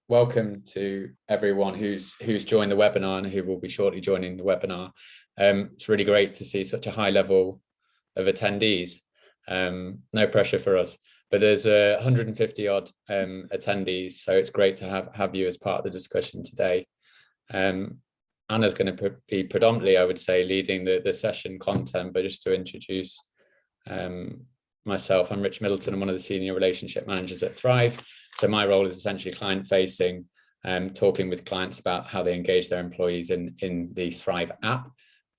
welcome to everyone who's joined the webinar and who will be shortly joining the webinar. It's really great to see such a high level of attendees. No pressure for us, but there's 150 odd attendees, so it's great to have you as part of the discussion today. Anna's going to be predominantly, I would say, leading the session content, but just to introduce myself, I'm Rich Middleton. I'm one of the senior relationship managers at Thrive. So my role is essentially client facing, talking with clients about how they engage their employees in the Thrive app.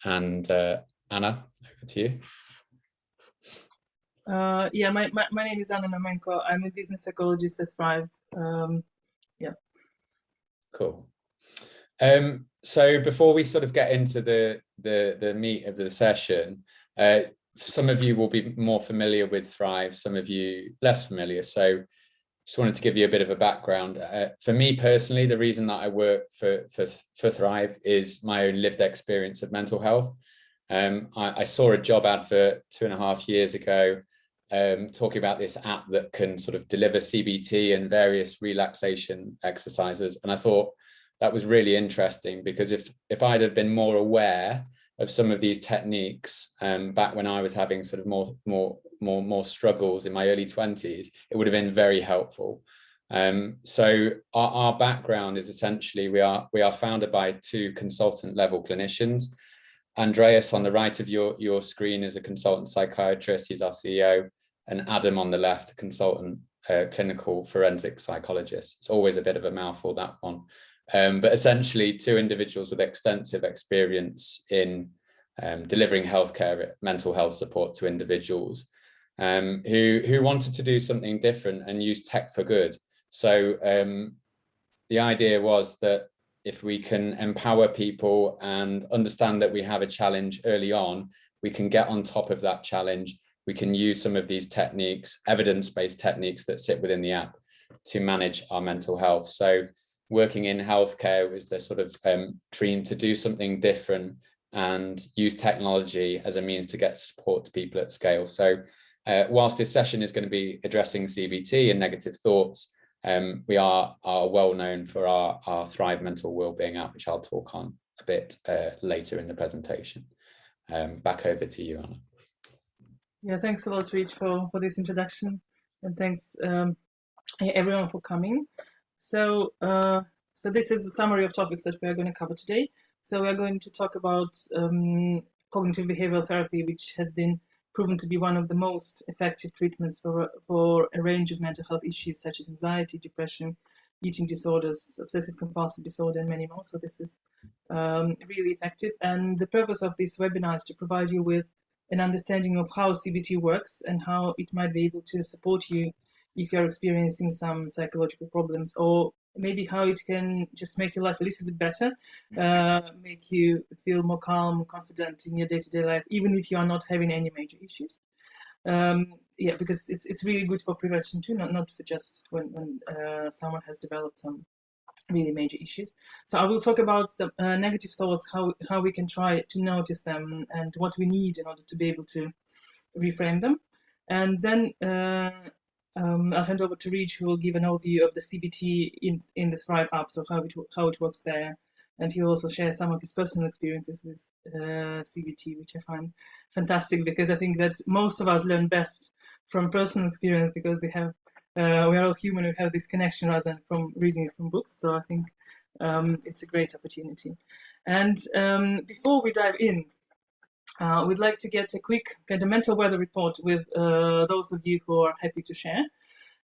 And Anna, over to you. Yeah, my name is Anna Namenko. I'm a business psychologist at Thrive. Yeah. Cool. So before we sort of get into the meat of the session, some of you will be more familiar with Thrive, some of you less familiar. So just wanted to give you a bit of a background. For me personally, the reason that I work for Thrive is my own lived experience of mental health. I saw a job advert 2.5 years ago talking about this app that can sort of deliver CBT and various relaxation exercises. And I thought that was really interesting, because if I'd have been more aware of some of these techniques back when I was having sort of more struggles in my early 20s, it would have been very helpful. So our background is essentially we are founded by 2 consultant level clinicians. Andreas on the right of your screen is a consultant psychiatrist. He's our CEO, and Adam on the left, a consultant clinical forensic psychologist. It's always a bit of a mouthful, that one. But essentially 2 individuals with extensive experience in delivering healthcare, mental health support to individuals who wanted to do something different and use tech for good. So the idea was that if we can empower people and understand that we have a challenge early on, we can get on top of that challenge. We can use some of these techniques, evidence-based techniques that sit within the app, to manage our mental health. So working in healthcare was the sort of dream to do something different and use technology as a means to get support to people at scale. So whilst this session is going to be addressing CBT and negative thoughts, we are well known for our Thrive Mental Wellbeing app, which I'll talk on a bit later in the presentation. Back over to you, Anna. Yeah, thanks a lot, Rich, for this introduction, and thanks everyone for coming. So this is a summary of topics that we are going to cover today. So we are going to talk about cognitive behavioral therapy, which has been proven to be one of the most effective treatments for a range of mental health issues such as anxiety, depression, eating disorders, obsessive compulsive disorder, and many more. So this is really effective. And the purpose of this webinar is to provide you with an understanding of how CBT works and how it might be able to support you if you're experiencing some psychological problems, or maybe how it can just make your life a little bit better, make you feel more calm, confident in your day-to-day life, even if you are not having any major issues. Yeah, because it's really good for prevention too, not for just when someone has developed some really major issues. So I will talk about the negative thoughts, how we can try to notice them, and what we need in order to be able to reframe them. And then I'll hand over to Rich, who will give an overview of the CBT in the Thrive app, so how it works there. And he will also share some of his personal experiences with CBT, which I find fantastic, because I think that most of us learn best from personal experience, because we are all human, we have this connection rather than from reading it from books. So I think it's a great opportunity. And before we dive in, we'd like to get a quick kind of mental weather report with those of you who are happy to share.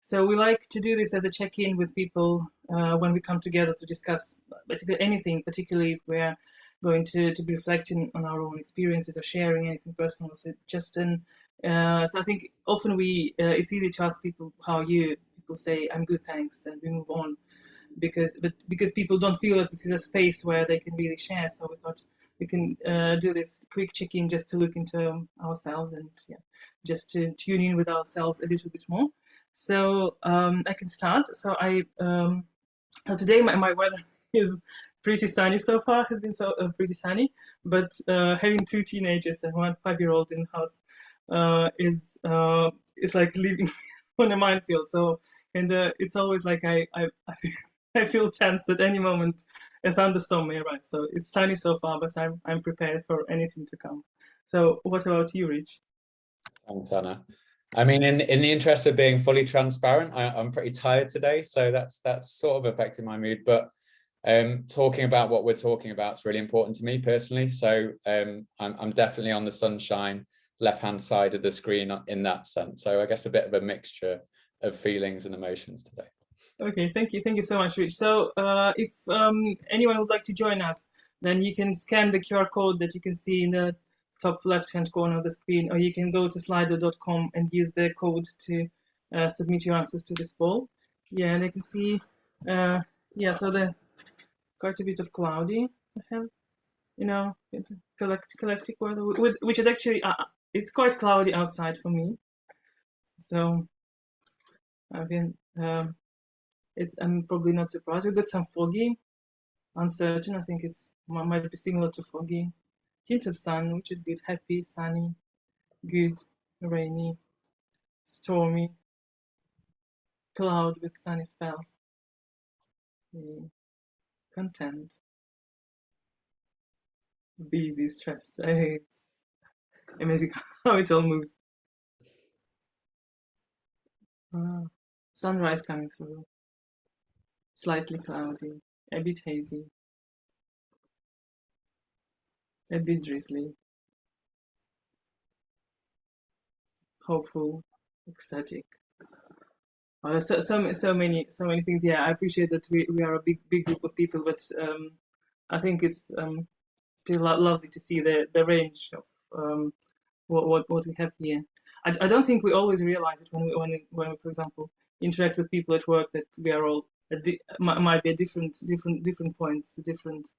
So we like to do this as a check-in with people when we come together to discuss basically anything, particularly if we're going to be reflecting on our own experiences or sharing anything personal. So so I think often it's easy to ask people how you. People say, "I'm good, thanks," and we move on, because people don't feel that this is a space where they can really share. So we thought we can do this quick check-in just to look into ourselves and just to tune in with ourselves a little bit more. So I can start. So today my weather is pretty sunny so far. Has been pretty sunny, but having 2 teenagers and 1 5-year-old in the house is like living on a minefield. So it's always like I feel I feel tense that any moment a thunderstorm may arrive. So it's sunny so far, but I'm prepared for anything to come. So what about you, Rich? Thanks, Anna. I mean, in the interest of being fully transparent, I'm pretty tired today, so that's sort of affecting my mood. But talking about what we're talking about is really important to me personally. So I'm definitely on the sunshine left-hand side of the screen in that sense. So I guess a bit of a mixture of feelings and emotions today. Okay, thank you so much, Rich. So if anyone would like to join us, then you can scan the QR code that you can see in the top left-hand corner of the screen, or you can go to slido.com and use the code to submit your answers to this poll. Yeah, and I can see, yeah, so the quite a bit of cloudy ahead, you know, collective weather, which is actually, it's quite cloudy outside for me. So I've been, I'm probably not surprised. We've got some foggy, uncertain. I think it's might be similar to foggy. Hint of sun, which is good. Happy, sunny, good, rainy, stormy, cloud with sunny spells. Content, busy, stressed. I think it's amazing how it all moves. Sunrise coming through. Slightly cloudy, a bit hazy, a bit drizzly, hopeful, ecstatic. So many things. Yeah, I appreciate that we are a big group of people, but I think it's still lovely to see the range of what we have here. I don't think we always realize it when we, for example, interact with people at work, that we are all might be at different points, different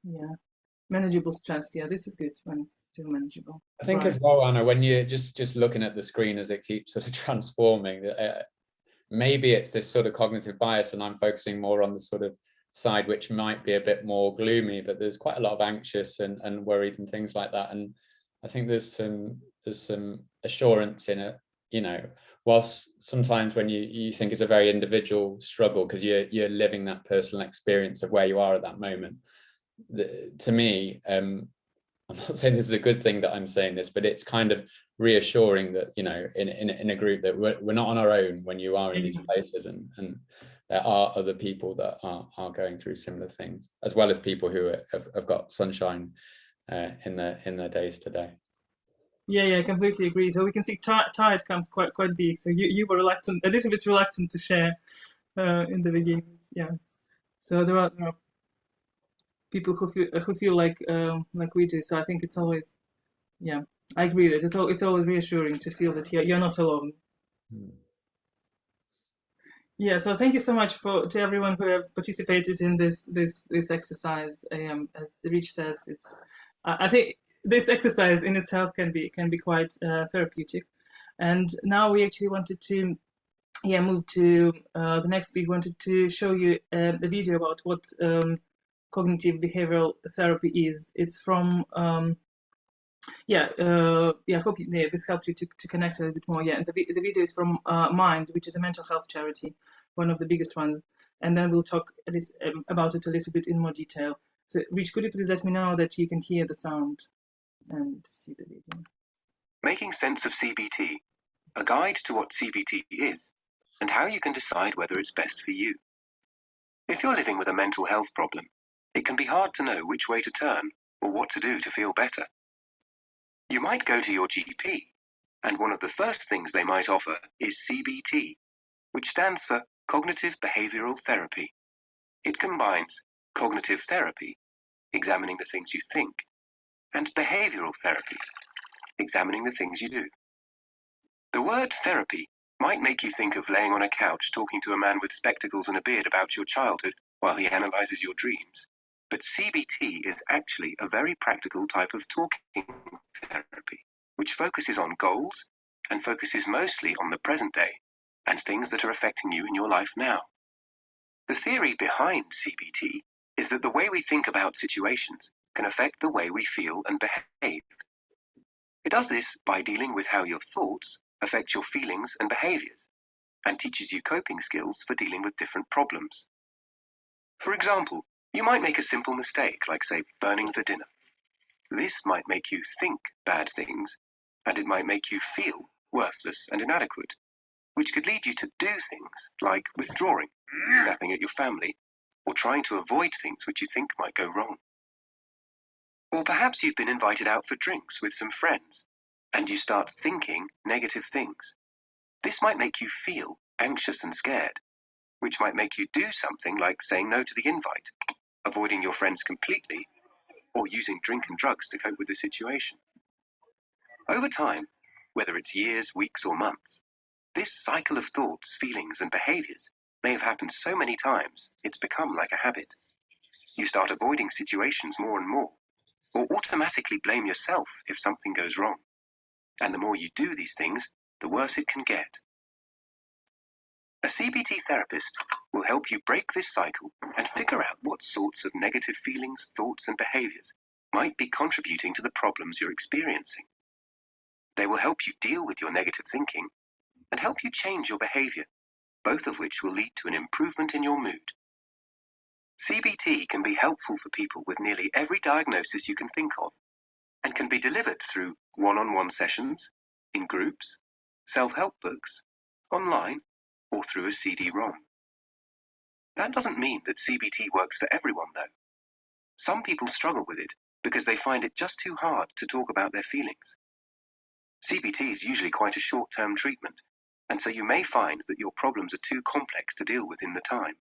yeah, manageable stress. Yeah, this is good when it's still manageable. I think Right. as well, Anna, when you're just looking at the screen as it keeps sort of transforming, maybe it's this sort of cognitive bias, and I'm focusing more on the sort of side which might be a bit more gloomy, but there's quite a lot of anxious and worried and things like that. And I think there's some assurance in it, you know, whilst sometimes when you think it's a very individual struggle because you're living that personal experience of where you are at that moment. To me, I'm not saying this is a good thing that I'm saying this, but it's kind of reassuring that, you know, in a group that we're not on our own when you are in these places, and there are other people that are going through similar things, as well as people who have got sunshine in their days today. Yeah, I completely agree. So we can see tired comes quite big. So you were reluctant, a little bit reluctant to share in the beginning. Yeah. So there are people who feel like we do. So I think it's always, yeah, I agree that it's always reassuring to feel that you're not alone. Yeah, so thank you so much to everyone who have participated in this exercise. As Rich says, it's I think this exercise in itself can be quite therapeutic. And now we actually wanted to move to the next week. Wanted to show you a video about what cognitive behavioral therapy is. It's from I hope this helped you to connect a little bit more. Yeah, and the video is from Mind, which is a mental health charity, one of the biggest ones. And then we'll talk about it a little bit in more detail. So, Rich, could you please let me know that you can hear the sound and see the video? Making sense of CBT, a guide to what CBT is and how you can decide whether it's best for you. If you're living with a mental health problem, it can be hard to know which way to turn or what to do to feel better. You might go to your GP, and one of the first things they might offer is CBT, which stands for Cognitive Behavioural Therapy. It combines cognitive therapy, examining the things you think, and behavioural therapy, examining the things you do. The word therapy might make you think of laying on a couch talking to a man with spectacles and a beard about your childhood while he analyses your dreams. But CBT is actually a very practical type of talking therapy, which focuses on goals and focuses mostly on the present day and things that are affecting you in your life now. The theory behind CBT is that the way we think about situations can affect the way we feel and behave. It does this by dealing with how your thoughts affect your feelings and behaviors, and teaches you coping skills for dealing with different problems. For example, you might make a simple mistake, like, say, burning the dinner. This might make you think bad things, and it might make you feel worthless and inadequate, which could lead you to do things like withdrawing, snapping at your family, or trying to avoid things which you think might go wrong. Or perhaps you've been invited out for drinks with some friends, and you start thinking negative things. This might make you feel anxious and scared, which might make you do something like saying no to the invite, avoiding your friends completely, or using drink and drugs to cope with the situation. Over time, whether it's years, weeks, or months, this cycle of thoughts, feelings, and behaviors may have happened so many times it's become like a habit. You start avoiding situations more and more, or automatically blame yourself if something goes wrong. And the more you do these things, the worse it can get. A CBT therapist will help you break this cycle and figure out what sorts of negative feelings, thoughts, and behaviors might be contributing to the problems you're experiencing. They will help you deal with your negative thinking and help you change your behavior, both of which will lead to an improvement in your mood. CBT can be helpful for people with nearly every diagnosis you can think of, and can be delivered through one-on-one sessions, in groups, self-help books, online, or through a CD-ROM. That doesn't mean that CBT works for everyone, though. Some people struggle with it because they find it just too hard to talk about their feelings. CBT is usually quite a short-term treatment, and so you may find that your problems are too complex to deal with in the time.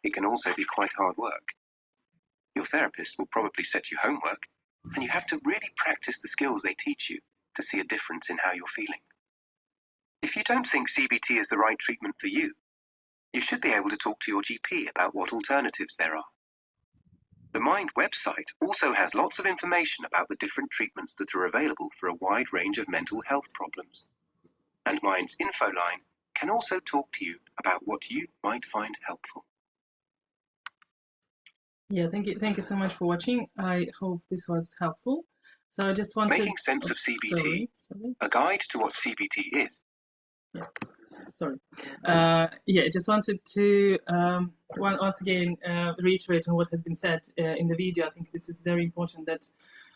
It can also be quite hard work. Your therapist will probably set you homework, and you have to really practice the skills they teach you to see a difference in how you're feeling. If you don't think CBT is the right treatment for you, you should be able to talk to your GP about what alternatives there are. The Mind website also has lots of information about the different treatments that are available for a wide range of mental health problems. And Mind's info line can also talk to you about what you might find helpful. Yeah, thank you so much for watching. I hope this was helpful. So I just wanted... Making Sense of CBT, sorry. a guide to what CBT is. Yeah, sorry. I just wanted to once again reiterate on what has been said in the video. I think this is very important.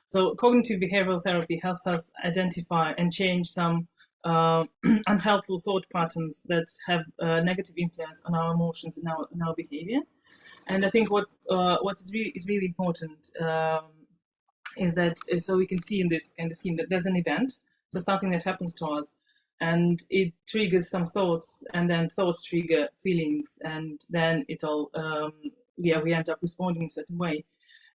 So cognitive behavioral therapy helps us identify and change some unhelpful thought patterns that have negative influence on our emotions and our behavior. And I think what is really important is that so we can see in this kind of scheme that there's an event, so something that happens to us, and it triggers some thoughts, and then thoughts trigger feelings, and then it all we end up responding in a certain way.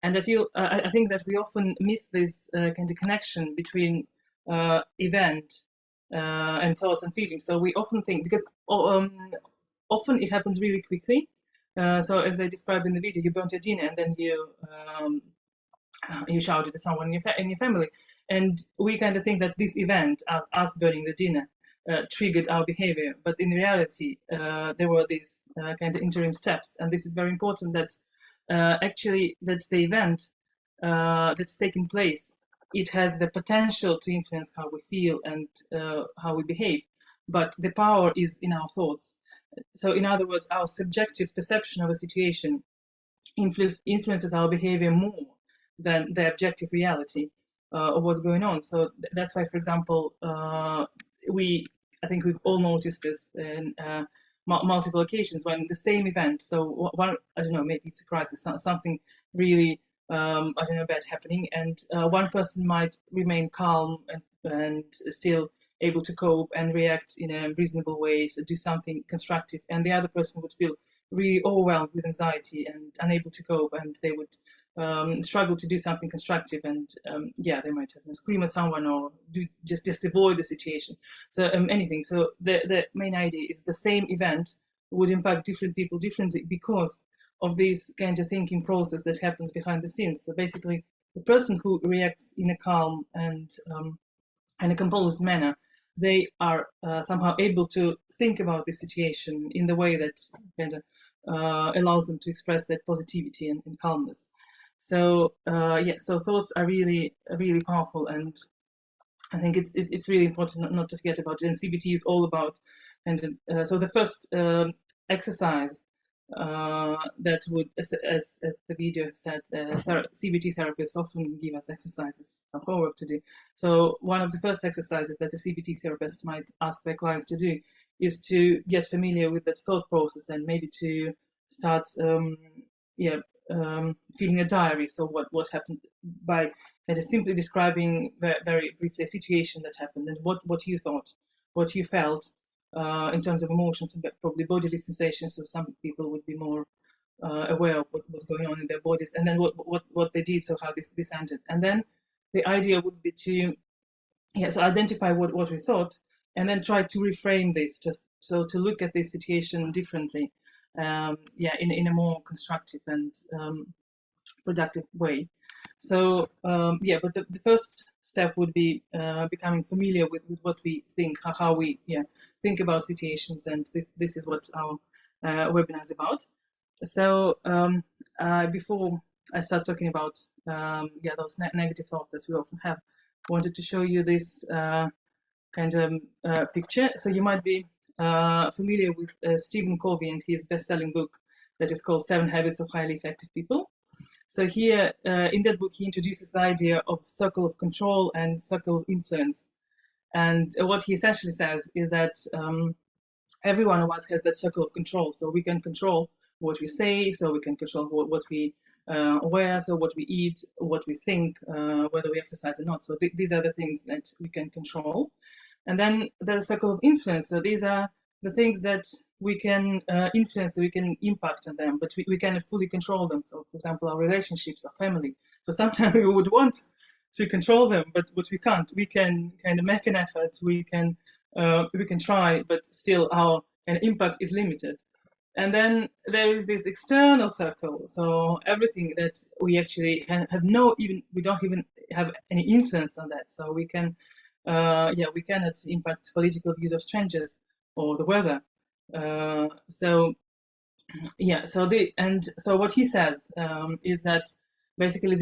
And I think that we often miss this kind of connection between event and thoughts and feelings. So we often think, because often it happens really quickly. So as they described in the video, you burnt your dinner and then you shouted at someone in your family, and we kind of think that this event, us burning the dinner, triggered our behavior. But in reality, there were these kind of interim steps, and this is very important. That actually, that the event that's taken place, it has the potential to influence how we feel and how we behave, but the power is in our thoughts. So in other words, our subjective perception of a situation influences our behavior more than the objective reality of what's going on. So that's why, for example, I think we've all noticed this in multiple occasions when the same event, so one, I don't know, maybe it's a crisis, something really, bad happening, and one person might remain calm and still able to cope and react in a reasonable way, so do something constructive, and the other person would feel really overwhelmed with anxiety and unable to cope, and they would struggle to do something constructive, and they might scream at someone or just avoid the situation. So anything. So the main idea is the same event would impact different people differently because of this kind of thinking process that happens behind the scenes. So basically, the person who reacts in a calm and a composed manner, they are somehow able to think about the situation in the way that kind of allows them to express that positivity and calmness. So so thoughts are really, really powerful, and I think it's really important not to forget about it. And CBT is all about, and so the first exercise that would, as the video said, CBT therapists often give us exercises, some homework to do. So one of the first exercises that a CBT therapist might ask their clients to do is to get familiar with that thought process, and maybe to start feeling a diary. So what happened, by kind of simply describing very briefly a situation that happened, and what you thought, what you felt in terms of emotions, and probably bodily sensations. So some people would be more aware of what was going on in their bodies, and then what they did, so how this ended. And then the idea would be to so identify what we thought, and then try to reframe this, just so to look at this situation differently, in a more constructive and productive way. So but the first step would be becoming familiar with what we think, how we think about situations, and this is what our webinar is about. So before I start talking about those negative thoughts that we often have, I wanted to show you this kind of picture. So you might be familiar with Stephen Covey and his best-selling book that is called 7 Habits of Highly Effective People. So here, in that book, he introduces the idea of circle of control and circle of influence. And what he essentially says is that every one of us has that circle of control. So we can control what we say, so we can control what we wear, so what we eat, what we think, whether we exercise or not. So these are the things that we can control. And then there's a circle of influence. So these are the things that we can influence, so we can impact on them, but we cannot fully control them. So, for example, our relationships, our family. So sometimes we would want to control them, but we can't. We can kind of make an effort. We can try, but still our impact is limited. And then there is this external circle. So everything that we actually we don't even have any influence on that. So we can, we cannot impact political views of strangers or the weather. So what he says is that basically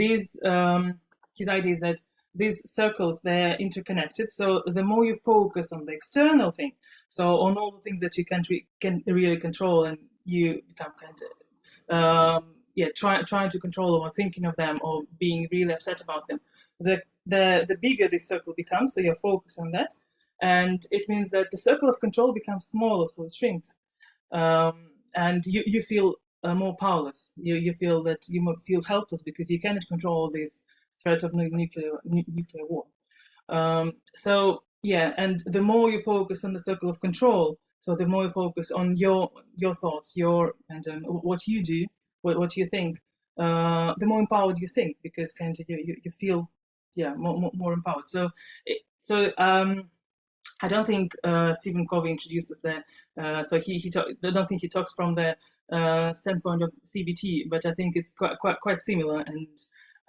his idea is that these circles, they're interconnected. So the more you focus on the external thing, so on all the things that you can really control, and you become kind of trying to control, or thinking of them, or being really upset about them, the bigger this circle becomes. So you're focused on that, and it means that the circle of control becomes smaller, so it shrinks, and you feel more powerless. You feel that you feel helpless because you cannot control this threat of nuclear war. And the more you focus on the circle of control, so the more you focus on your thoughts, what you do, what you think, the more empowered you think, because kind of you feel more empowered. I don't think Stephen Covey introduces that. I don't think he talks from the standpoint of CBT, but I think it's quite similar. And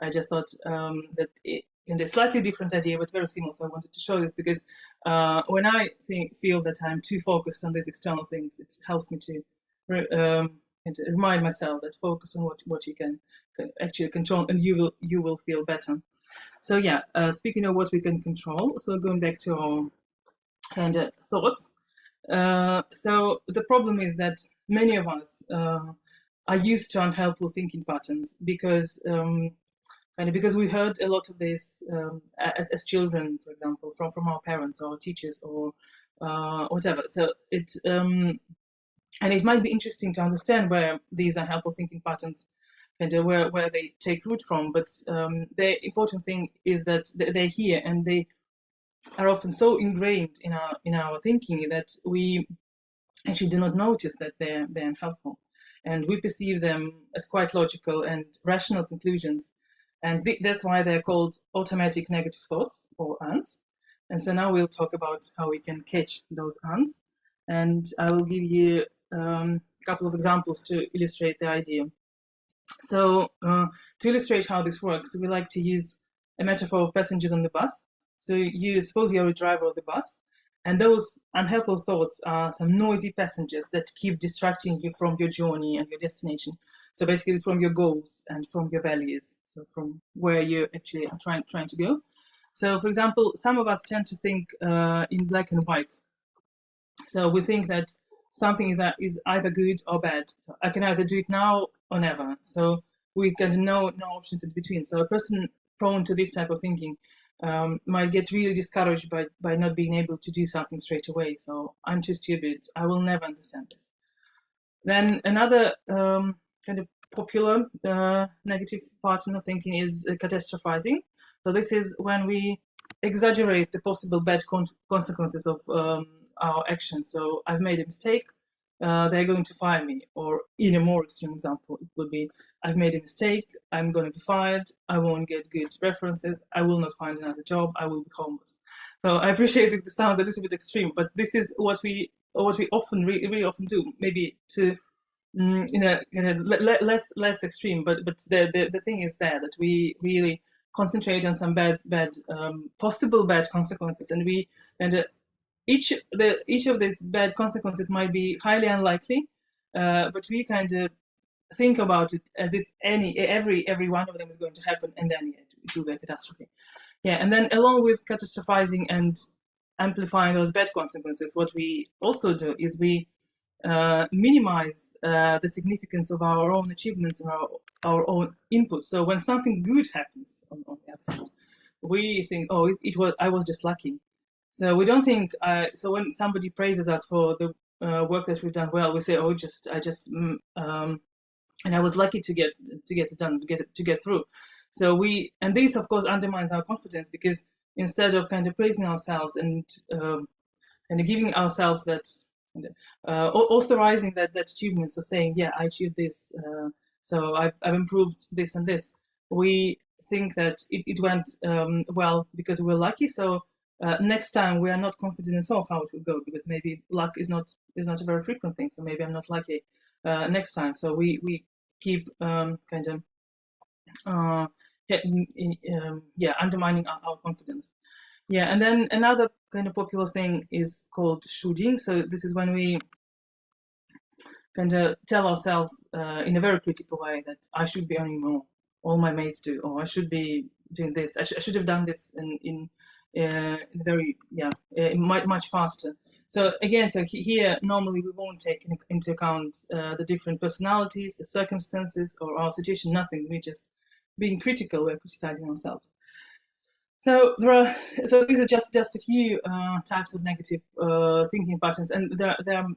I just thought that a slightly different idea, but very similar. So I wanted to show this because when I feel that I'm too focused on these external things, it helps me to remind myself that focus on what you can actually control, and you will feel better. So speaking of what we can control, so going back to our kind of thoughts. So the problem is that many of us are used to unhelpful thinking patterns because we heard a lot of this as children, for example, from our parents or teachers or whatever. So it might be interesting to understand where these unhelpful thinking patterns where they take root from. But the important thing is that they're here, and they are often so ingrained in our thinking that we actually do not notice that they're unhelpful, and we perceive them as quite logical and rational conclusions. And that's why they're called automatic negative thoughts, or ANTs. And so now we'll talk about how we can catch those ANTs. And I will give you a couple of examples to illustrate the idea. So to illustrate how this works, we like to use a metaphor of passengers on the bus. So you suppose you're a driver of the bus, and those unhelpful thoughts are some noisy passengers that keep distracting you from your journey and your destination. So basically from your goals and from your values, so from where you actually are trying to go. So, for example, some of us tend to think in black and white. So we think that something is either good or bad. So I can either do it now or never. So we can no options in between. So a person prone to this type of thinking might get really discouraged by not being able to do something straight away. So I'm too stupid. I will never understand this. Then another kind of popular negative pattern of thinking is catastrophizing. So this is when we exaggerate the possible bad consequences of our actions. So I've made a mistake, they're going to fire me. Or in a more extreme example, it would be, I've made a mistake, I'm going to be fired, I won't get good references, I will not find another job, I will be homeless. So I appreciate that this sounds a little bit extreme, but this is what we often, really often do, maybe to less extreme, but the thing is there that we really concentrate on some possible bad consequences, and each of these bad consequences might be highly unlikely, but we kind of think about it as if every one of them is going to happen, and then it will be a catastrophe. Yeah, and then along with catastrophizing and amplifying those bad consequences, what we also do is we minimize the significance of our own achievements and our own inputs. So when something good happens, on the other hand, we think, oh, I was just lucky. So we don't think. So when somebody praises us for the work that we've done well, we say, oh, and I was lucky to get it done, to get through. So and this of course undermines our confidence, because instead of kind of praising ourselves and kind of giving ourselves that, authorizing that achievement, so saying, yeah, I achieved this, so I've improved this and this, we think that it went well because we were lucky. So next time we are not confident at all how it will go, because maybe luck is not a very frequent thing. So maybe I'm not lucky next time. So we keep kind of undermining our confidence. Yeah, and then another kind of popular thing is called shooting. So this is when we kind of tell ourselves in a very critical way that I should be earning more, all my mates do, or I should be doing this, I should have done this in very much faster. So again, here normally we won't take into account the different personalities, the circumstances, or our situation. Nothing. We're just being critical. We're criticizing ourselves. So these are just a few types of negative thinking patterns, and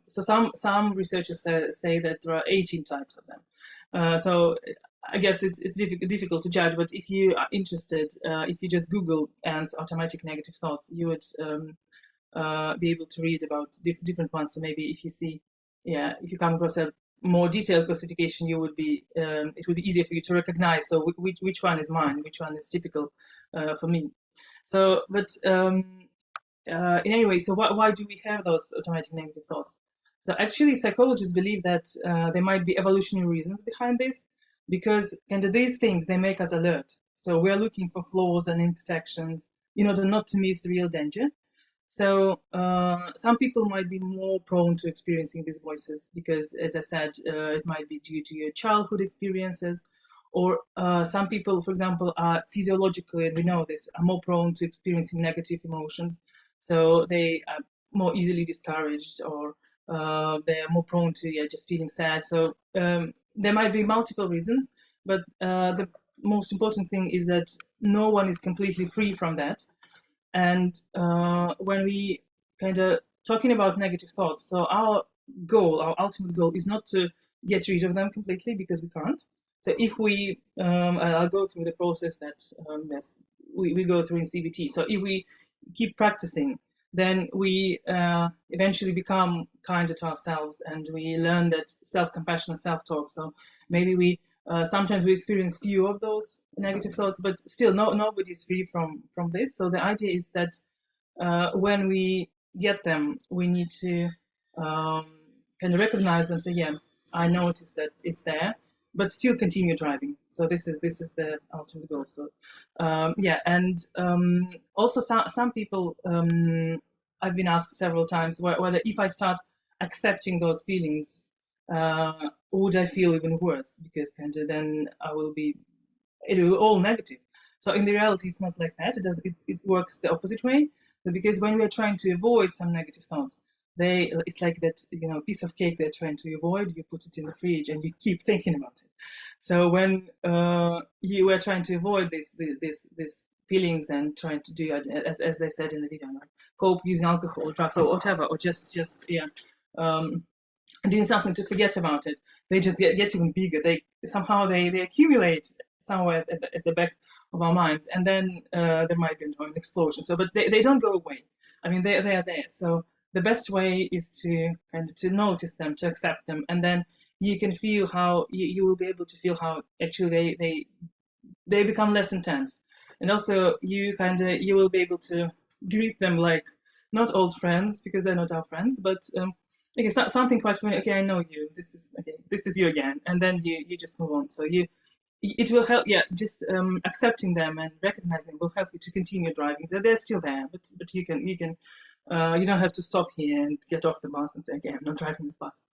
some researchers say that there are 18 types of them. So I guess it's difficult to judge, but if you are interested, if you just Google and automatic negative thoughts, you would be able to read about different ones. So maybe if you come across a more detailed classification, it would be easier for you to recognize. So which one is mine, which one is typical for me. So, but in any way, so why do we have those automatic negative thoughts? So actually, psychologists believe that there might be evolutionary reasons behind this, because kind of these things, they make us alert. So we're looking for flaws and imperfections in order not to miss the real danger. So some people might be more prone to experiencing these voices because, as I said, it might be due to your childhood experiences, or some people, for example, are physiologically, and we know this, are more prone to experiencing negative emotions. So they are more easily discouraged, or they're more prone to just feeling sad. So there might be multiple reasons, but the most important thing is that no one is completely free from that. And when we kind of talking about negative thoughts, so our ultimate goal is not to get rid of them completely, because we can't. So if we, I'll go through the process that we go through in CBT. So if we keep practicing, then we eventually become kinder to ourselves, and we learn that self-compassion and self-talk. So maybe we sometimes we experience few of those negative thoughts, but still nobody is free from this. So the idea is that when we get them, we need to kind of recognize them, say, yeah, I noticed that it's there, but still continue driving. So this is the ultimate goal. So and also some people, I've been asked several times whether if I start accepting those feelings, would I feel even worse, because kind of then it will all negative. So in the reality, it's not like that. It works the opposite way. But because when we're trying to avoid some negative thoughts, it's like that, piece of cake they're trying to avoid. You put it in the fridge and you keep thinking about it. So when you were trying to avoid these feelings and trying to do, as they said in the video, cope using alcohol, drugs, or whatever, or just doing something to forget about it, they just get even bigger. They accumulate somewhere at the back of our minds, and then there might be an explosion. So, but they don't go away. I mean, they are there. So the best way is to to notice them, to accept them, and then you can feel how you will be able to feel how actually they become less intense, and also you will be able to greet them like not old friends, because they're not our friends, but okay, something quite funny. Okay, I know you. This is you again, and then you just move on. So it will help. Yeah, just accepting them and recognizing them will help you to continue driving. They're still there, but you don't have to stop here and get off the bus and say, okay, I'm not driving this bus.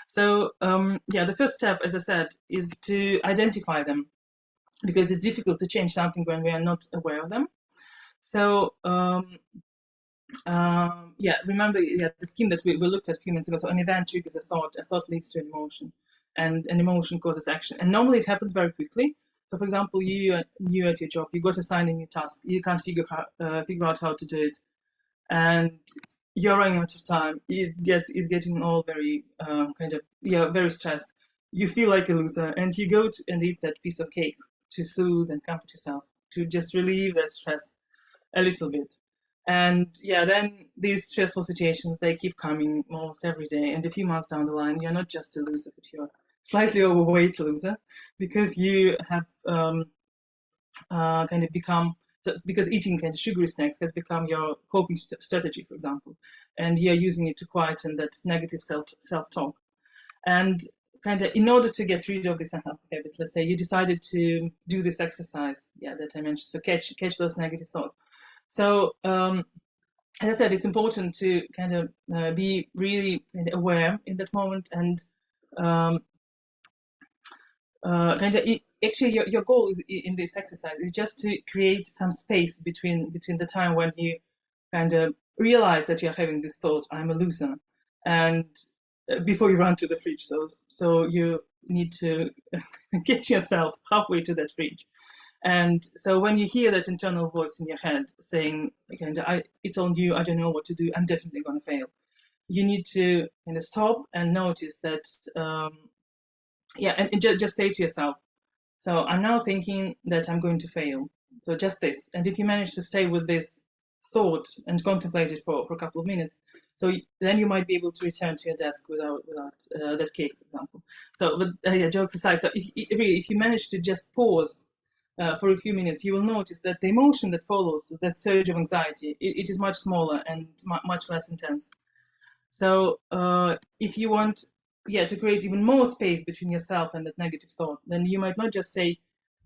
So the first step, as I said, is to identify them, because it's difficult to change something when we are not aware of them. So remember the scheme that we looked at a few minutes ago. So an event triggers a thought leads to an emotion, and an emotion causes action. And normally it happens very quickly. So for example, you're new at your job, you got assigned a new task, you can't figure out how to do it, and you're running out of time. It's getting all very very stressed. You feel like a loser, and you go and eat that piece of cake to soothe and comfort yourself, to just relieve that stress a little bit. And then these stressful situations, they keep coming almost every day. And a few months down the line, you're not just a loser, but you're slightly overweight loser, because you have become, because eating sugary snacks has become your coping strategy, for example, and you're using it to quieten that negative self-talk. And in order to get rid of this unhealthy habit, let's say you decided to do this exercise, that I mentioned, so catch those negative thoughts. So as I said, it's important to be really aware in that moment, and actually your goal is, in this exercise, is just to create some space between the time when you realize that you're having this thought, I'm a loser, and before you run to the fridge. So you need to get yourself halfway to that fridge. And so when you hear that internal voice in your head saying, it's on you, I don't know what to do, I'm definitely going to fail, you need to stop and notice that, and just say to yourself, so I'm now thinking that I'm going to fail. So just this. And if you manage to stay with this thought and contemplate it for a couple of minutes, so then you might be able to return to your desk without that cake, for example. So, but jokes aside, so if you manage to just pause for a few minutes, you will notice that the emotion that follows that surge of anxiety, it is much smaller and much less intense. So if you want to create even more space between yourself and that negative thought, then you might not just say,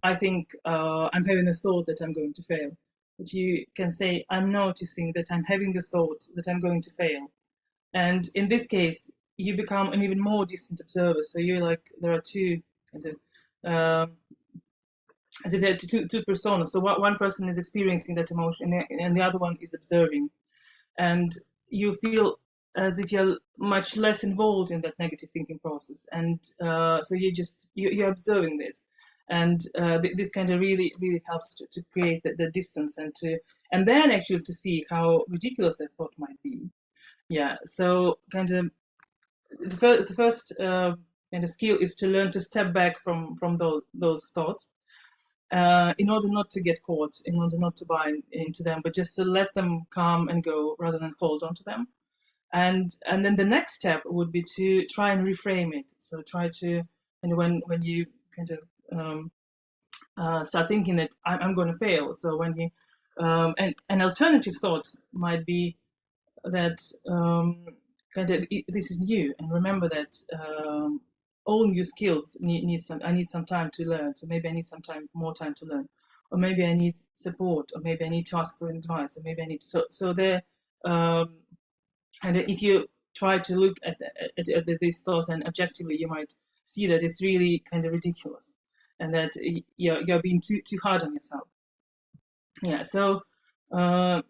I think I'm having a thought that I'm going to fail, but you can say, I'm noticing that I'm having the thought that I'm going to fail. And in this case, you become an even more distant observer. So you're like, there are two as if there are two personas. So one person is experiencing that emotion, and the other one is observing. And you feel as if you're much less involved in that negative thinking process. And so you're observing this. And this really, really helps to create the distance, and then actually to see how ridiculous that thought might be. So the first skill is to learn to step back from those thoughts, in order not to get caught, in order not to buy into them, but just to let them come and go rather than hold on to them. And then the next step would be to try and reframe it. So try to, when you start thinking that I'm going to fail. So when you and an alternative thought might be that this is new, and remember that all new skills I need some time to learn. So maybe I need more time to learn, or maybe I need support, or maybe I need to ask for advice, or maybe I need to. So there, and if you try to look at this thought and objectively, you might see that it's really ridiculous, and that you're being too hard on yourself. yeah, so yeah,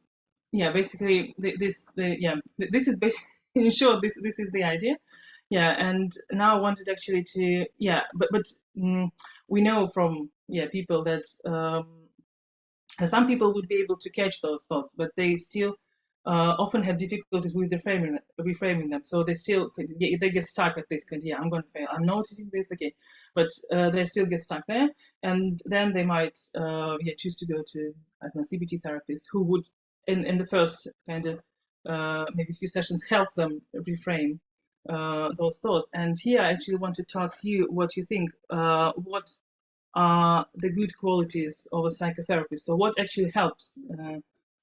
basically this is basically in short this is the idea. Yeah, and now I wanted actually to we know from people that some people would be able to catch those thoughts, but they still often have difficulties with reframing them. So they get stuck at this kind of, I'm going to fail. I'm noticing this, okay, but they still get stuck there, and then they might choose to go to, I don't know, CBT therapists who would in the first kind of maybe few sessions help them reframe those thoughts. And here I actually wanted to ask you what you think. What are the good qualities of a psychotherapist? So what actually helps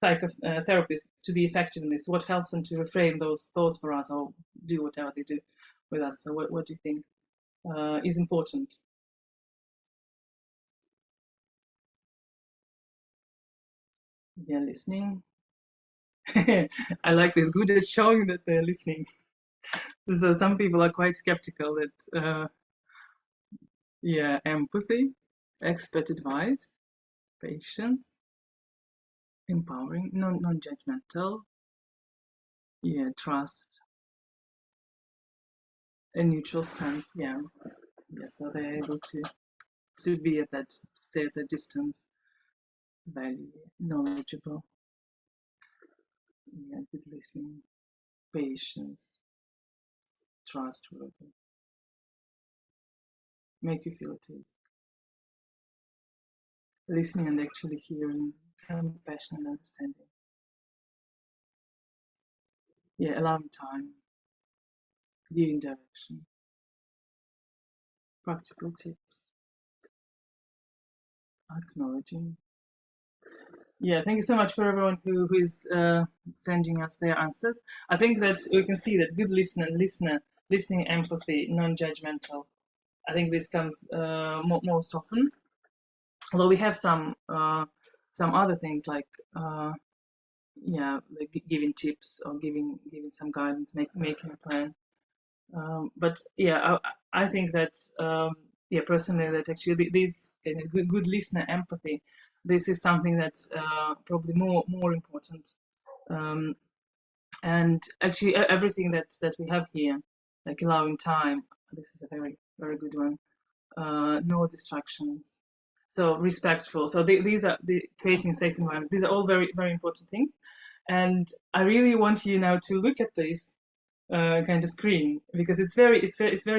psychotherapists to be effective in this? What helps them to reframe those thoughts for us, or do whatever they do with us? So what do you think is important? They're listening. I like this. Good at showing that they're listening. So some people are quite skeptical that empathy, expert advice, patience, empowering, non-judgmental, trust, a neutral stance. So they're able to be at that, to stay at that distance, value, knowledgeable, good listening, patience, trustworthy, make you feel at ease, listening and actually hearing, compassion and understanding. Allowing time, giving direction, practical tips, acknowledging. Thank you so much for everyone who is sending us their answers. I think that we can see that good listening, empathy, non-judgmental. I think this comes most often. Although we have some other things like like giving tips or giving some guidance, making a plan. I think that personally that actually this kind of good listener empathy, this is something that's probably more important. And actually everything that we have here, like allowing time, this is a very, very good one. No distractions. So respectful. So these are creating a safe environment. These are all very, very important things. And I really want you now to look at this kind of screen, because it's very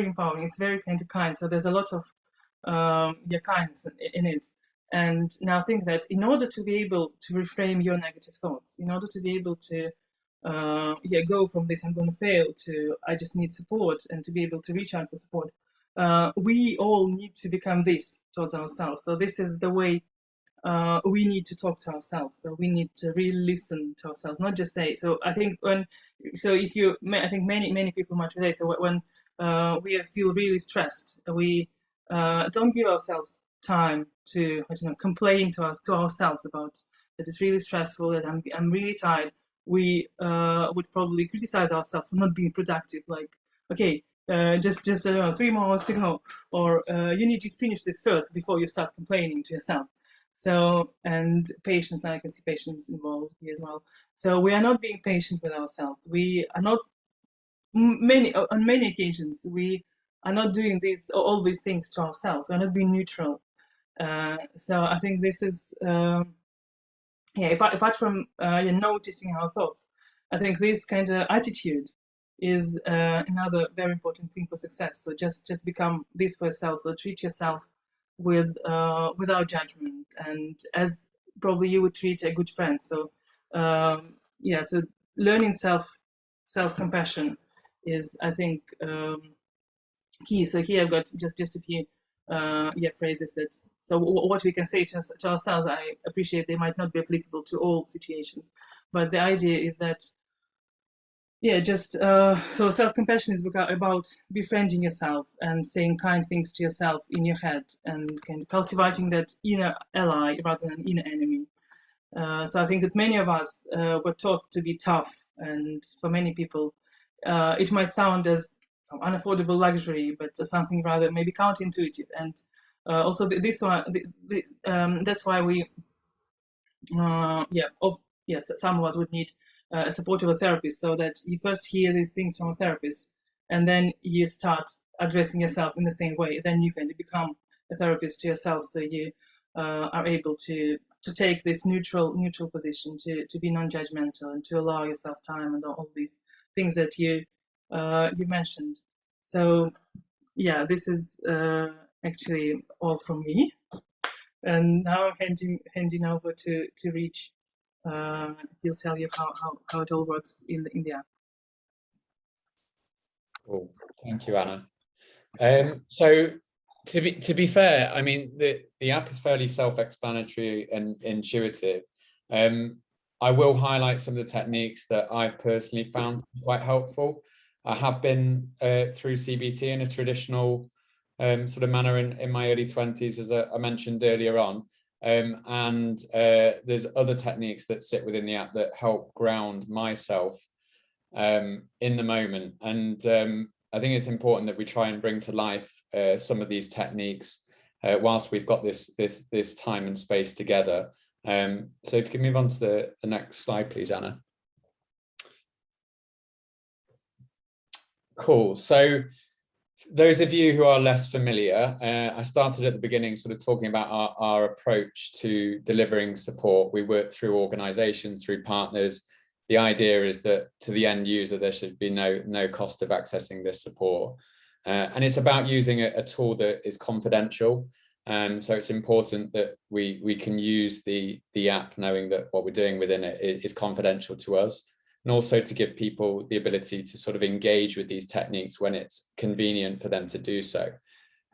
empowering. It's very kind. So there's a lot of kindness in it. And now think that in order to be able to reframe your negative thoughts, in order to be able to go from this I'm going to fail to I just need support, and to be able to reach out for support, we all need to become this towards ourselves. So this is the way we need to talk to ourselves. So we need to really listen to ourselves, not just say. So I think I think many people might relate. So when we feel really stressed, we don't give ourselves time to complain to ourselves about that it's really stressful, that I'm really tired. We would probably criticize ourselves for not being productive. Like, okay, just 3 more hours to go, or you need to finish this first before you start complaining to yourself. So, and patience, I can see patience involved here as well. So we are not being patient with ourselves. We are not on many occasions we are not doing all these things to ourselves. We're not being neutral. So I think this is apart from noticing our thoughts, I think this kind of attitude is another very important thing for success. So just become this for yourself. So treat yourself without judgment, and as probably you would treat a good friend. So so learning self-compassion is, I think, key. So here I've got just a few phrases that, so what we can say to ourselves. I appreciate they might not be applicable to all situations, but the idea is that so self-compassion is about befriending yourself and saying kind things to yourself in your head, and kind of cultivating that inner ally rather than inner enemy. So I think that many of us were taught to be tough, and for many people it might sound as some unaffordable luxury, but something rather maybe counterintuitive. And also this one, that's why we some of us would need a support of a therapist, so that you first hear these things from a therapist, and then you start addressing yourself in the same way. Then you can become a therapist to yourself, so you are able to take this neutral position, to be non-judgmental, and to allow yourself time, and all these things that you mentioned. So yeah, this is actually all from me. And now I'm handing over to Reach. He'll tell you how it all works in the app. Cool. Thank you, Anna. So to be fair, I mean, the app is fairly self-explanatory and intuitive. I will highlight some of the techniques that I've personally found quite helpful. I have been through CBT in a traditional sort of manner in my early 20s, as I mentioned earlier on. And there's other techniques that sit within the app that help ground myself in the moment. And I think it's important that we try and bring to life some of these techniques whilst we've got this time and space together. So if you can move on to the next slide, please, Anna. Cool. So those of you who are less familiar, I started at the beginning sort of talking about our approach to delivering support. We work through organizations, through partners. The idea is that to the end user, there should be no cost of accessing this support. And it's about using a tool that is confidential. So it's important that we can use the app knowing that what we're doing within it is confidential to us, and also to give people the ability to sort of engage with these techniques when it's convenient for them to do so.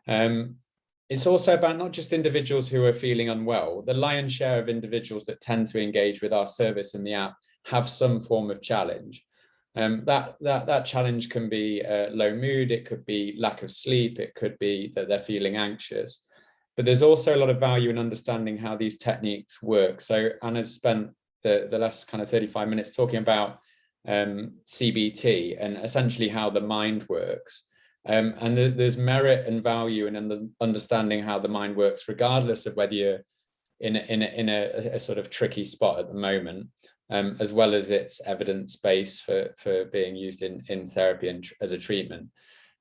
It's also about not just individuals who are feeling unwell. The lion's share of individuals that tend to engage with our service in the app have some form of challenge. That challenge can be low mood, it could be lack of sleep, it could be that they're feeling anxious. But there's also a lot of value in understanding how these techniques work. So Anna's spent the last kind of 35 minutes talking about CBT and essentially how the mind works. And there's merit and value in understanding how the mind works, regardless of whether you're in a sort of tricky spot at the moment, as well as its evidence base for being used in therapy and as a treatment.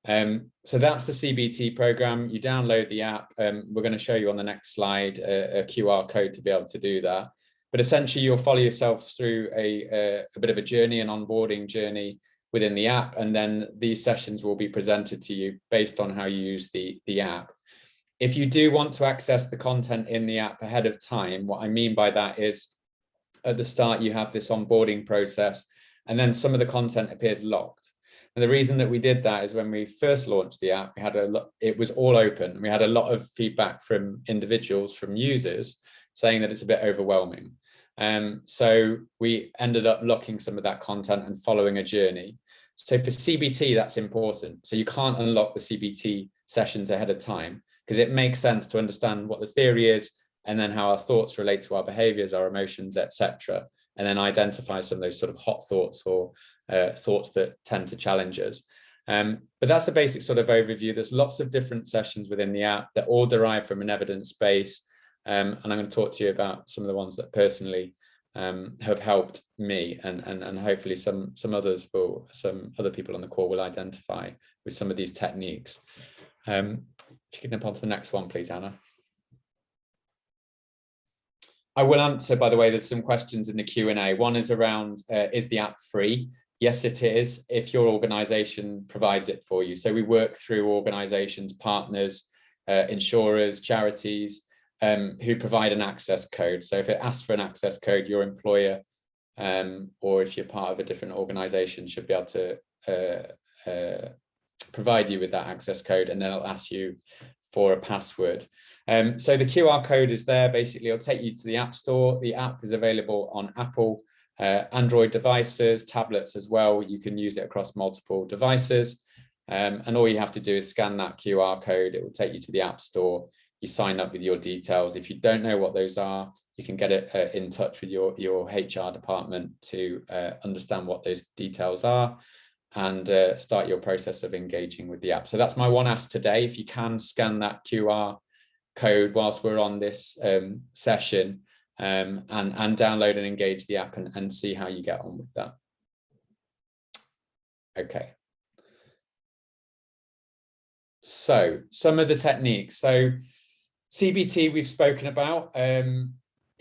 So that's the CBT program. You download the app. We're going to show you on the next slide a QR code to be able to do that. But essentially, you'll follow yourself through a bit of a journey, an onboarding journey within the app, and then these sessions will be presented to you based on how you use the app. If you do want to access the content in the app ahead of time, what I mean by that is at the start, you have this onboarding process, and then some of the content appears locked. And the reason that we did that is when we first launched the app, it was all open. We had a lot of feedback from individuals, from users, saying that it's a bit overwhelming. So we ended up locking some of that content and following a journey. So for CBT, that's important. So you can't unlock the CBT sessions ahead of time, because it makes sense to understand what the theory is and then how our thoughts relate to our behaviors, our emotions, etc. And then identify some of those sort of hot thoughts or thoughts that tend to challenge us. But that's a basic sort of overview. There's lots of different sessions within the app that all derive from an evidence base. And I'm going to talk to you about some of the ones that personally have helped me, and hopefully some other people on the call will identify with some of these techniques. If you can jump on to the next one, please, Anna. I will answer, by the way, there's some questions in the Q&A. One is around, is the app free? Yes, it is, if your organization provides it for you. So we work through organizations, partners, insurers, charities, who provide an access code. So if it asks for an access code, your employer, or if you're part of a different organization, should be able to provide you with that access code, and then it'll ask you for a password. So the QR code is there. Basically, it'll take you to the App Store. The app is available on Apple, Android devices, tablets as well. You can use it across multiple devices. And all you have to do is scan that QR code. It will take you to the App Store. You sign up with your details. If you don't know what those are, you can get it in touch with your HR department to understand what those details are and start your process of engaging with the app. So that's my one ask today. If you can scan that QR code whilst we're on this session, and download and engage the app and see how you get on with that. Okay. So some of the techniques. So CBT we've spoken about.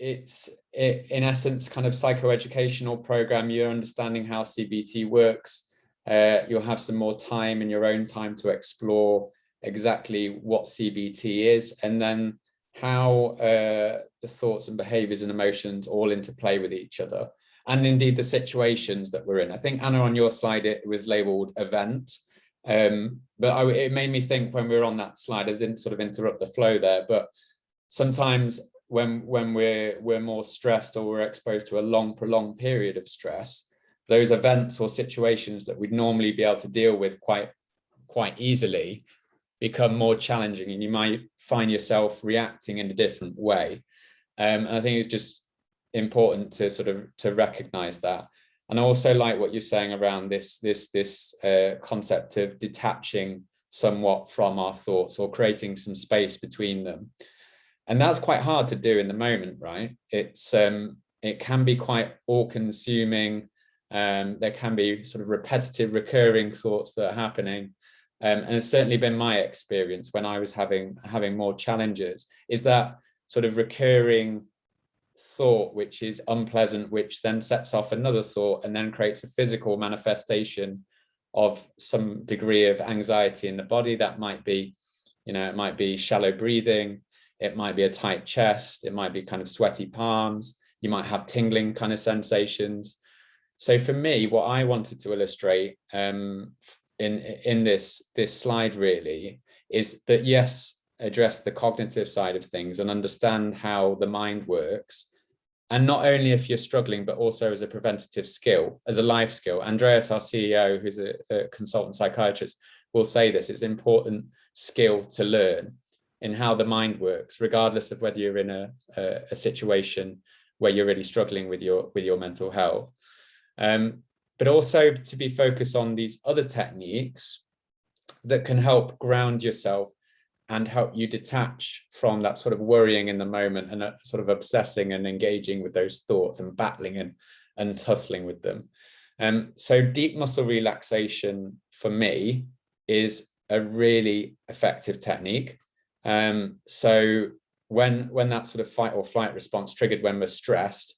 It's in essence kind of psychoeducational program. You're understanding how CBT works. You'll have some more time in your own time to explore exactly what CBT is, and then how the thoughts and behaviors and emotions all interplay with each other, and indeed the situations that we're in. I think, Anna, on your slide, it was labeled event. But it made me think when we were on that slide, I didn't sort of interrupt the flow there, but sometimes when we're more stressed or we're exposed to a long, prolonged period of stress, those events or situations that we'd normally be able to deal with quite easily become more challenging, and you might find yourself reacting in a different way. And I think it's just important to sort of to recognize that. And I also like what you're saying around this concept of detaching somewhat from our thoughts or creating some space between them. And that's quite hard to do in the moment, right? It can be quite all-consuming. There can be sort of repetitive, recurring thoughts that are happening. And it's certainly been my experience when I was having more challenges, is that sort of recurring thought which is unpleasant, which then sets off another thought and then creates a physical manifestation of some degree of anxiety in the body. That might be, it might be shallow breathing, it might be a tight chest, it might be kind of sweaty palms, you might have tingling kind of sensations. So for me, what I wanted to illustrate in this slide really is that, yes, address the cognitive side of things and understand how the mind works. And not only if you're struggling, but also as a preventative skill, as a life skill. Andreas, our CEO, who's a consultant psychiatrist, will say this: it's an important skill to learn in how the mind works, regardless of whether you're in a situation where you're really struggling with your mental health. But also to be focused on these other techniques that can help ground yourself and help you detach from that sort of worrying in the moment and sort of obsessing and engaging with those thoughts and battling and tussling with them. So deep muscle relaxation for me is a really effective technique. So when that sort of fight or flight response triggered when we're stressed,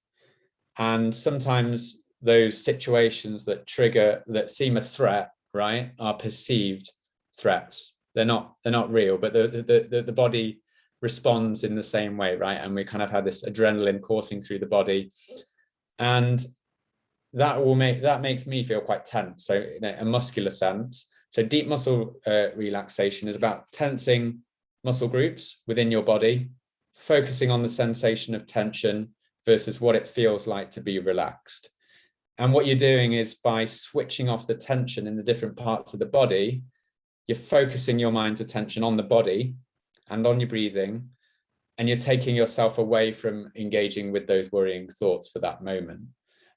and sometimes those situations that seem a threat, right, are perceived threats. They're not real, but the body responds in the same way, right? And we kind of have this adrenaline coursing through the body, and that makes me feel quite tense. So in a muscular sense. So deep muscle relaxation is about tensing muscle groups within your body, focusing on the sensation of tension versus what it feels like to be relaxed. And what you're doing is, by switching off the tension in the different parts of the body, you're focusing your mind's attention on the body and on your breathing, and you're taking yourself away from engaging with those worrying thoughts for that moment.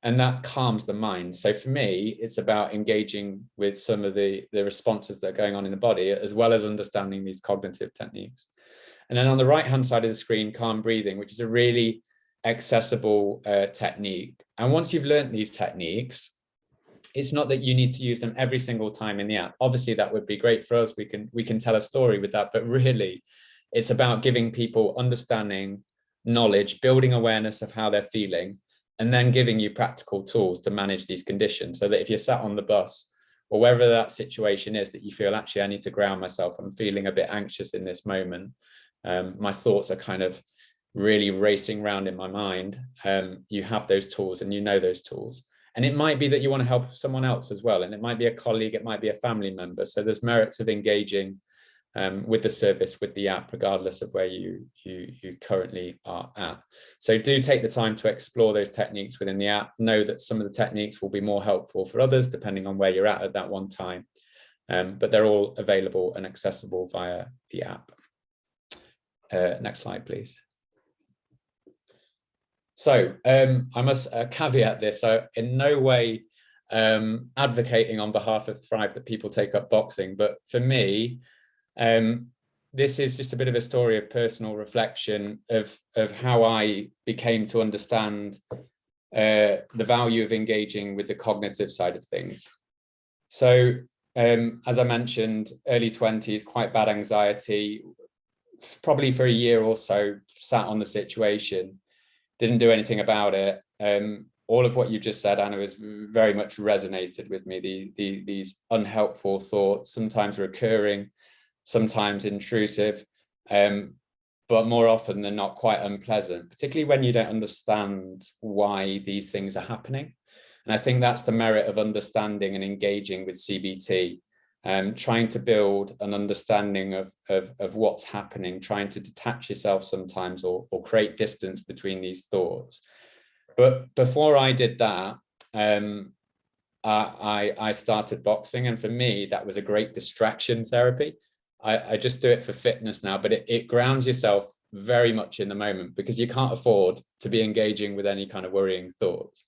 And that calms the mind. So for me, it's about engaging with some of the responses that are going on in the body, as well as understanding these cognitive techniques. And then on the right-hand side of the screen, calm breathing, which is a really accessible technique. And once you've learned these techniques, it's not that you need to use them every single time in the app. Obviously, that would be great for us. We can tell a story with that, but really, it's about giving people understanding, knowledge, building awareness of how they're feeling, and then giving you practical tools to manage these conditions, so that if you're sat on the bus or wherever that situation is, that you feel, actually, I need to ground myself. I'm feeling a bit anxious in this moment. My thoughts are kind of really racing around in my mind. You have those tools, and you know those tools. And it might be that you want to help someone else as well. And it might be a colleague, it might be a family member. So there's merits of engaging with the service, with the app, regardless of where you currently are at. So do take the time to explore those techniques within the app. Know that some of the techniques will be more helpful for others, depending on where you're at that one time. But they're all available and accessible via the app. Next slide, please. So I must caveat this. So in no way advocating on behalf of Thrive that people take up boxing, but for me, this is just a bit of a story of personal reflection of how I became to understand the value of engaging with the cognitive side of things. So as I mentioned, early 20s, quite bad anxiety, probably for a year or so, sat on the situation, didn't do anything about it. All of what you just said, Anna, has very much resonated with me. These unhelpful thoughts, sometimes recurring, sometimes intrusive, but more often than not quite unpleasant, particularly when you don't understand why these things are happening. And I think that's the merit of understanding and engaging with CBT, trying to build an understanding of what's happening, trying to detach yourself sometimes or create distance between these thoughts. But before I did that, I started boxing, and for me, that was a great distraction therapy. I just do it for fitness now, but it grounds yourself very much in the moment, because you can't afford to be engaging with any kind of worrying thoughts.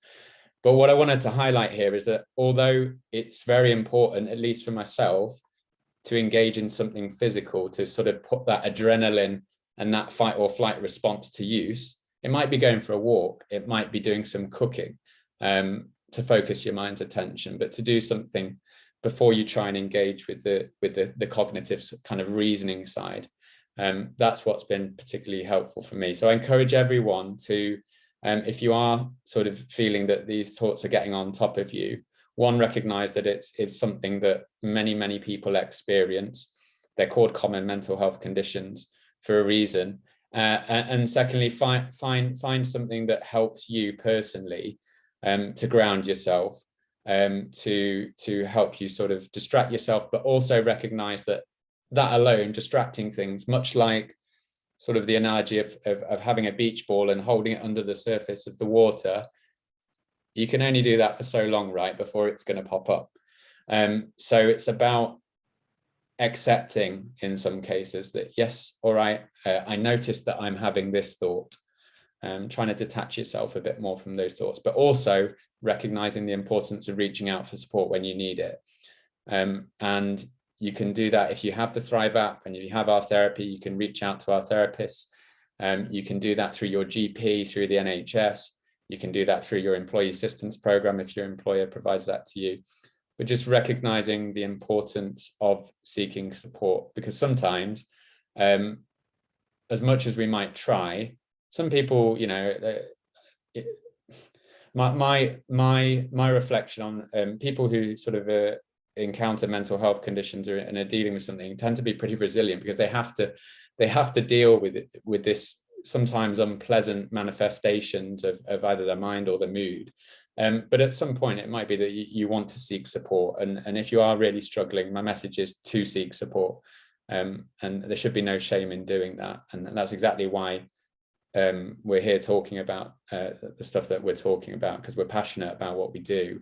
But what I wanted to highlight here is that although it's very important, at least for myself, to engage in something physical, to sort of put that adrenaline and that fight or flight response to use, it might be going for a walk, it might be doing some cooking to focus your mind's attention, but to do something before you try and engage with the cognitive kind of reasoning side. That's what's been particularly helpful for me. So I encourage everyone to, if you are sort of feeling that these thoughts are getting on top of you, one, recognize that it's something that many people experience. They're called common mental health conditions for a reason. And secondly, find something that helps you personally to ground yourself, to help you sort of distract yourself, but also recognize that alone, distracting things, much like sort of the analogy of having a beach ball and holding it under the surface of the water, you can only do that for so long, right, before it's going to pop up. So it's about accepting in some cases that, yes, all right, I noticed that I'm having this thought, trying to detach yourself a bit more from those thoughts, but also recognizing the importance of reaching out for support when you need it. And you can do that if you have the Thrive app and if you have our therapy, you can reach out to our therapists. You can do that through your GP, through the NHS. You can do that through your employee assistance program if your employer provides that to you. But just recognizing the importance of seeking support, because sometimes, as much as we might try, some people, you know, my reflection on people who sort of encounter mental health conditions and are dealing with something tend to be pretty resilient, because they have to deal with this sometimes unpleasant manifestations of either their mind or the mood. But at some point it might be that you want to seek support, and if you are really struggling, my message is to seek support, and there should be no shame in doing that. And that's exactly why we're here talking about the stuff that we're talking about, because we're passionate about what we do,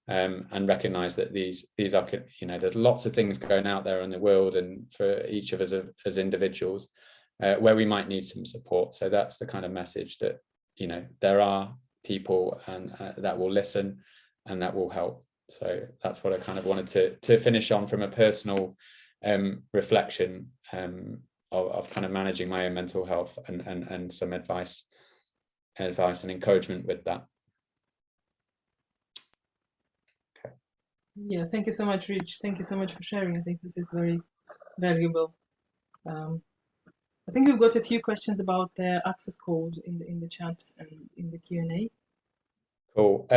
and recognize that these are, you know, there's lots of things going out there in the world, and for each of us as individuals, where we might need some support. So that's the kind of message that, you know, there are people and that will listen and that will help. So that's what I kind of wanted to finish on from a personal reflection of kind of managing my own mental health, and some advice and encouragement with that. Okay. Yeah, thank you so much, Rich. Thank you so much for sharing. I think this is very valuable. I think we've got a few questions about the access code in the chat and in the Q&A. Cool.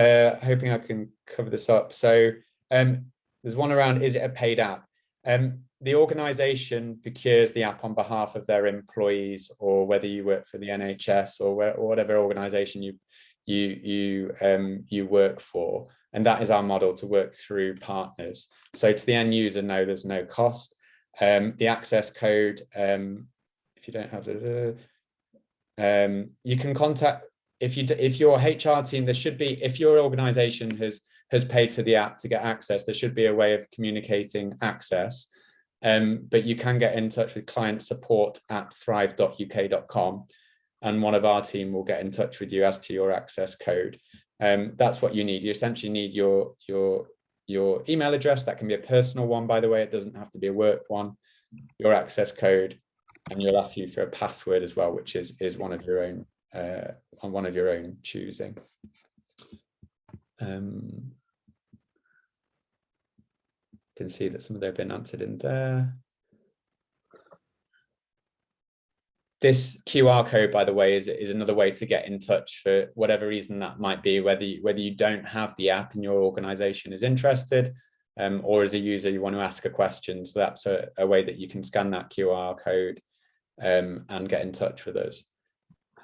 Hoping I can cover this up. So there's one around, is it a paid app? The organization procures the app on behalf of their employees, or whether you work for the NHS or whatever organization you work for. And that is our model, to work through partners. So to the end user, no, there's no cost. The access code, if you don't have the, you can contact, if your HR team, there should be, if your organization has paid for the app to get access, there should be a way of communicating access. But you can get in touch with client support at thrive.uk.com, and one of our team will get in touch with you as to your access code. That's what you need. You essentially need your email address. That can be a personal one, by the way. It doesn't have to be a work one. Your access code, you'll ask you for a password as well, which is one of your own choosing. Can see that some of them have been answered in there. This QR code, by the way, is another way to get in touch for whatever reason that might be, whether you don't have the app and your organization is interested, or as a user you want to ask a question. So that's a way that you can scan that QR code and get in touch with us.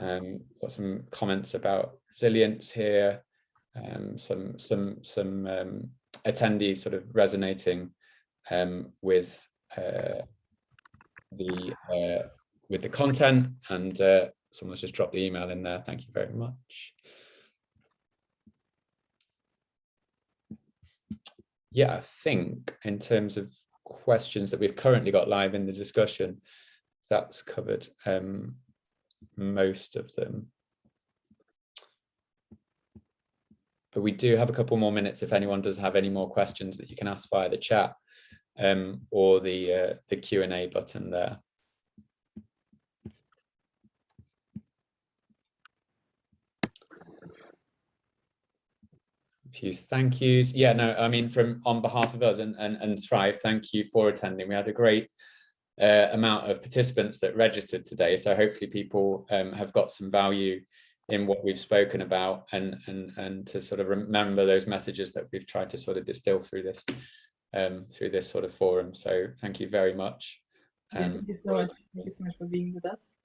Got some comments about resilience here, some attendees sort of resonating with the content, and someone's just dropped the email in there. Thank you very much. Yeah, I think in terms of questions that we've currently got live in the discussion, that's covered most of them. But we do have a couple more minutes if anyone does have any more questions that you can ask via the chat or the Q&A button there. A few thank yous. Yeah, no, I mean, on behalf of us and Thrive, thank you for attending. We had a great amount of participants that registered today, so hopefully people have got some value in what we've spoken about, and to sort of remember those messages that we've tried to sort of distill through this sort of forum. So thank you very much. Thank you so much. Thank you so much for being with us.